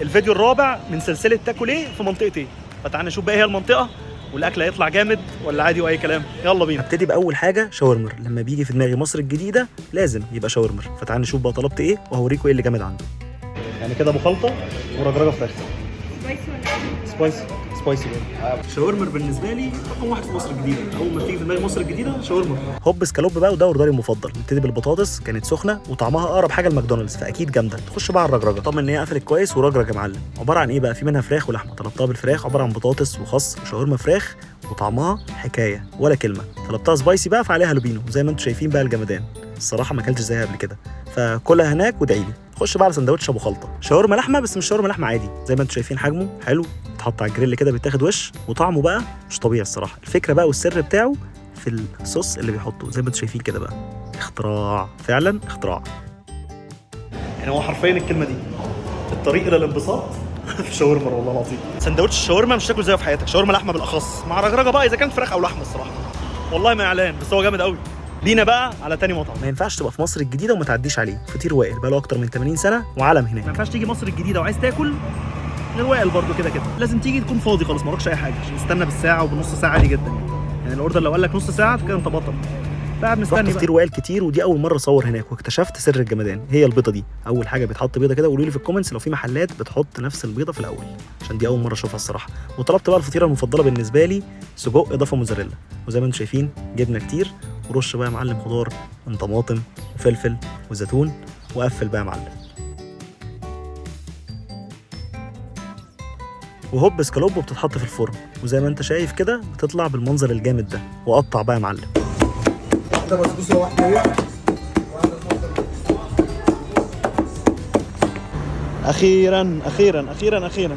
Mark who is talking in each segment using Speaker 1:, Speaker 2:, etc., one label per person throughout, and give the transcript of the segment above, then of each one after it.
Speaker 1: الفيديو الرابع من سلسله تاكل ايه في منطقه ايه. فتعالى نشوف بقى هي المنطقه والاكل هيطلع جامد ولا عادي واي كلام. يلا بينا.
Speaker 2: هبتدي باول حاجه شاورمر. لما بيجي في دماغي مصر الجديده لازم يبقى شاورمر. فتعالى نشوف بقى طلبت ايه وهوريكم ايه اللي جامد عنده.
Speaker 1: يعني كده مخلطه ورجرجه فراخ. سبايسي شاورمر بالنسبه لي رقم واحد في مصر الجديده. اول ما تيجي في دماغي مصر الجديده شاورمر.
Speaker 2: هوب سكالوب بقى، وده اوردري المفضل. نبتدي بالبطاطس، كانت سخنه وطعمها اقرب حاجه لماكدونالدز فاكيد جامده. تخش بقى على الرجرجه، طبعا ان هي قفلت كويس ورجرجه يا معلم. عباره عن ايه بقى؟ في منها فراخ ولحمه. طلبتها بالفراخ، عباره عن بطاطس وخس وشاورما فراخ وطعمها حكايه ولا كلمه. طلبتها سبايسي بقى فعليها لوبينو زي ما انتم شايفين بقى الجمدان. الصراحه ما اكلتش زيها قبل كده، فكلها هناك وادعي لي. خش بقى على سندوتش ابو خلطه، شاورما لحمه بس مش شاورما لحمه عادي زي ما انتم شايفين. حجمه حلو، بيتحط على الجريل كده بيتاخد وش، وطعمه بقى مش طبيعي الصراحه. الفكره بقى والسر بتاعه في الصوص اللي بيحطه زي ما انتم شايفين كده بقى. اختراع، فعلا اختراع.
Speaker 1: يعني هو حرفيا الكلمه دي الطريق الى الانبساط في شاورما والله العظيم. سندوتش الشاورما مش تاكل زيه في حياتك، شاورما لحمه بالاخص مع رجرجه بقى اذا كانت فراخ او لحمه. الصراحه والله ما اعلان، بس هو جامد قوي. بينا بقى على تاني مطعم.
Speaker 2: ما ينفعش تبقى في مصر الجديده وما تعديش عليه. فطير وائل بقى له اكتر من 80 سنه وعلم هناك.
Speaker 1: ما ينفعش تيجي مصر الجديده وعايز تاكل غير وائل برضو. كده لازم تيجي تكون فاضي خالص، ما وراكش اي حاجه، عشان تستنى بالساعه وبنص ساعه عادي جدا. يعني الاوردر لو قال لك نص ساعه فكده انت بطل. قاعد مستني
Speaker 2: رحت فطير وائل كتير، ودي اول مره اصور هناك واكتشفت سر الجمدان. هي البيضه دي. اول حاجه بيتحط بيضه كده، وقولوا لي في الكومنتس لو في محلات بتحط نفس البيضه في الاول، عشان دي اول مره اشوفها الصراحه. وطلبت بقى الفطيره المفضله بالنسبه لي، سجق اضافه موزاريلا، وزي ما انتم شايفين جبنه كتير، ورش بقى يا معلم خضار من طماطم وفلفل وزيتون، وقفل بقى يا معلم. وهوب سكالوب بتتحط في الفرن، وزي ما انت شايف كده بتطلع بالمنظر الجامد ده. وقطع بقى يا معلم.
Speaker 1: اخيرا اخيرا اخيرا اخيرا.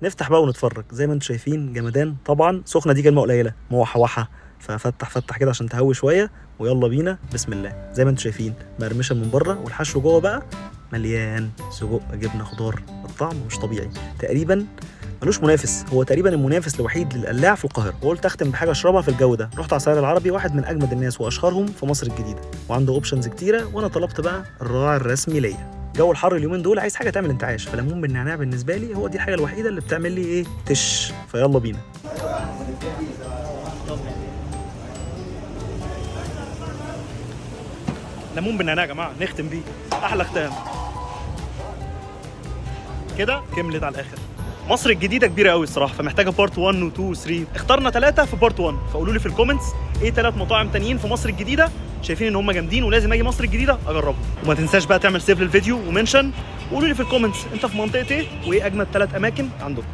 Speaker 2: نفتح بقى ونتفرج. زي ما انتم شايفين جمدان. طبعا سخنه دي كلمه قليله، موحوحه، ففتح كده عشان تهوي شويه. ويلا بينا بسم الله. زي ما انتم شايفين مقرمشه من بره، والحشو جوه بقى مليان سجق جبنه خضار. الطعم مش طبيعي، تقريبا ملوش منافس. هو تقريبا المنافس الوحيد للقلاع في القاهره. وقلت اختم بحاجه اشربها في الجو ده. رحت على السعر العربي، واحد من اجمد الناس واشهرهم في مصر الجديده، وعنده اوبشنز كتيره. وانا طلبت بقى الراعي الرسمي ليا. جو الحر اليومين دول عايز حاجه تعمل انتعاش، فليمون بالنعناع بالنسبه لي هو دي الحاجه الوحيده اللي بتعمل لي ايه تش. فيلا بينا.
Speaker 1: ليمون بالنعناع يا جماعه، نختم بيه احلى ختام. كده كملت على الاخر. مصر الجديده كبيره قوي الصراحه، فمحتاجه بارت 1 و 2 و 3. اخترنا 3 في بارت 1. فقولوا لي في الكومنتس ايه 3 مطاعم تانيين في مصر الجديده شايفين ان هم جامدين ولازم اجي مصر الجديده اجربهم. وما تنساش بقى تعمل سيف للفيديو ومنشن، وقولوا لي في الكومنتس انت في منطقه ايه وايه اجمد 3 اماكن عندكم.